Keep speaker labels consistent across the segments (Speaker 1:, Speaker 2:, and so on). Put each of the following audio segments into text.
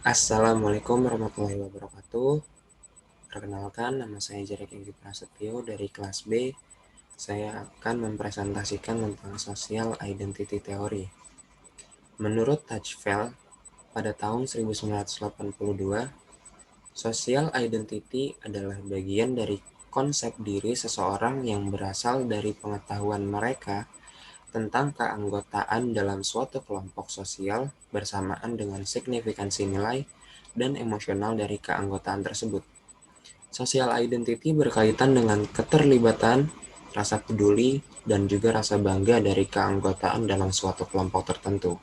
Speaker 1: Assalamualaikum warahmatullahi wabarakatuh. Perkenalkan, nama saya Jarek Enggi Prasetyo dari kelas B. Saya akan mempresentasikan tentang Social Identity Theory. Menurut Tajfel, pada tahun 1982, social identity adalah bagian dari konsep diri seseorang yang berasal dari pengetahuan mereka tentang keanggotaan dalam suatu kelompok sosial bersamaan dengan signifikansi nilai dan emosional dari keanggotaan tersebut. Social identity berkaitan dengan keterlibatan, rasa peduli, dan juga rasa bangga dari keanggotaan dalam suatu kelompok tertentu.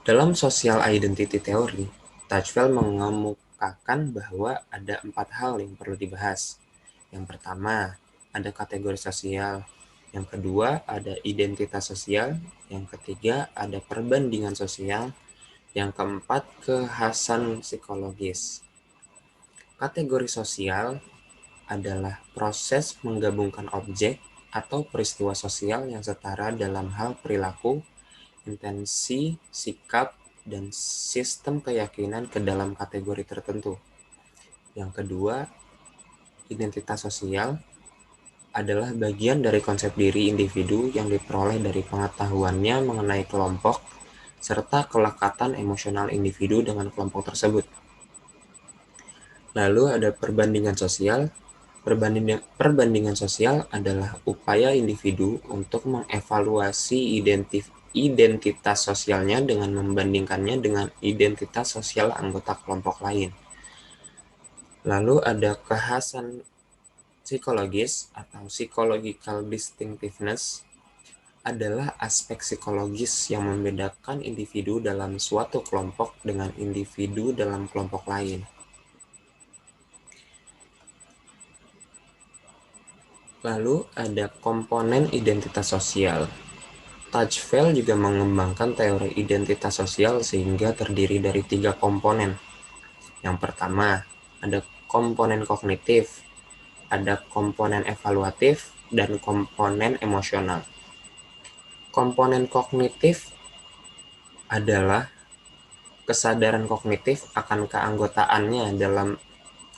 Speaker 1: Dalam social identity theory, Tajfel mengemukakan bahwa ada 4 hal yang perlu dibahas. Yang pertama, ada kategori sosial. Yang kedua, ada identitas sosial. Yang ketiga, ada perbandingan sosial. Yang keempat, kekhasan psikologis. Kategori sosial adalah proses menggabungkan objek atau peristiwa sosial yang setara dalam hal perilaku, intensi, sikap, dan sistem keyakinan ke dalam kategori tertentu. Yang kedua, identitas sosial adalah bagian dari konsep diri individu yang diperoleh dari pengetahuannya mengenai kelompok serta kelekatan emosional individu dengan kelompok tersebut. Lalu ada perbandingan sosial. Perbandingan sosial adalah upaya individu untuk mengevaluasi identitas sosialnya dengan membandingkannya dengan identitas sosial anggota kelompok lain. Lalu ada kekhasan psikologis atau psychological distinctiveness adalah aspek psikologis yang membedakan individu dalam suatu kelompok dengan individu dalam kelompok lain. Lalu ada komponen identitas sosial. Tajfel juga mengembangkan teori identitas sosial sehingga terdiri dari 3 komponen. Yang pertama, ada komponen kognitif, ada komponen evaluatif, dan komponen emosional. Komponen kognitif adalah kesadaran kognitif akan keanggotaannya dalam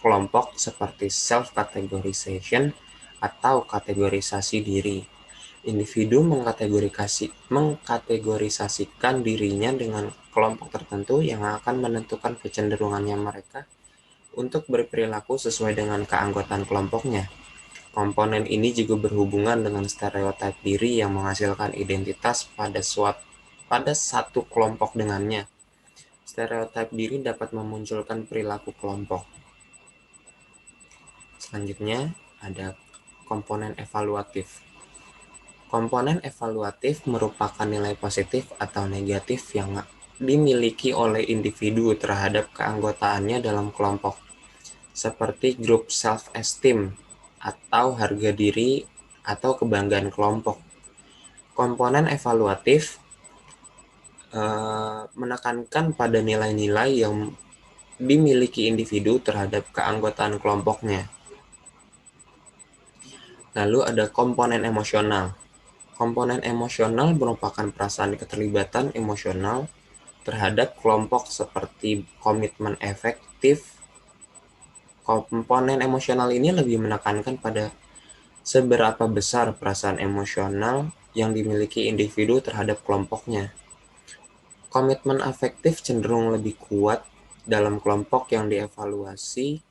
Speaker 1: kelompok seperti self-categorization atau kategorisasi diri. Individu mengkategorisasikan dirinya dengan kelompok tertentu yang akan menentukan kecenderungannya mereka untuk berperilaku sesuai dengan keanggotaan kelompoknya. Komponen ini juga berhubungan dengan stereotip diri yang menghasilkan identitas pada satu kelompok dengannya. Stereotip diri dapat memunculkan perilaku kelompok. Selanjutnya ada komponen evaluatif. Komponen evaluatif merupakan nilai positif atau negatif yang dimiliki oleh individu terhadap keanggotaannya dalam kelompok, seperti group self-esteem atau harga diri atau kebanggaan kelompok. Komponen evaluatif menekankan pada nilai-nilai yang dimiliki individu terhadap keanggotaan kelompoknya. Lalu ada komponen emosional. Komponen emosional merupakan perasaan keterlibatan emosional terhadap kelompok seperti komitmen efektif. Komponen emosional ini lebih menekankan pada seberapa besar perasaan emosional yang dimiliki individu terhadap kelompoknya. Komitmen afektif cenderung lebih kuat dalam kelompok yang dievaluasi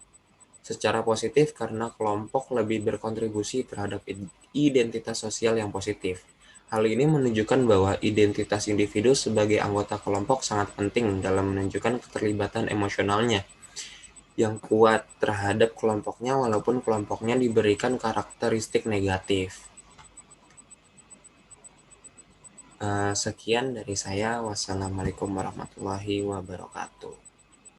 Speaker 1: secara positif karena kelompok lebih berkontribusi terhadap identitas sosial yang positif. Hal ini menunjukkan bahwa identitas individu sebagai anggota kelompok sangat penting dalam menunjukkan keterlibatan emosionalnya yang kuat terhadap kelompoknya walaupun kelompoknya diberikan karakteristik negatif. Sekian dari saya. Wassalamualaikum warahmatullahi wabarakatuh.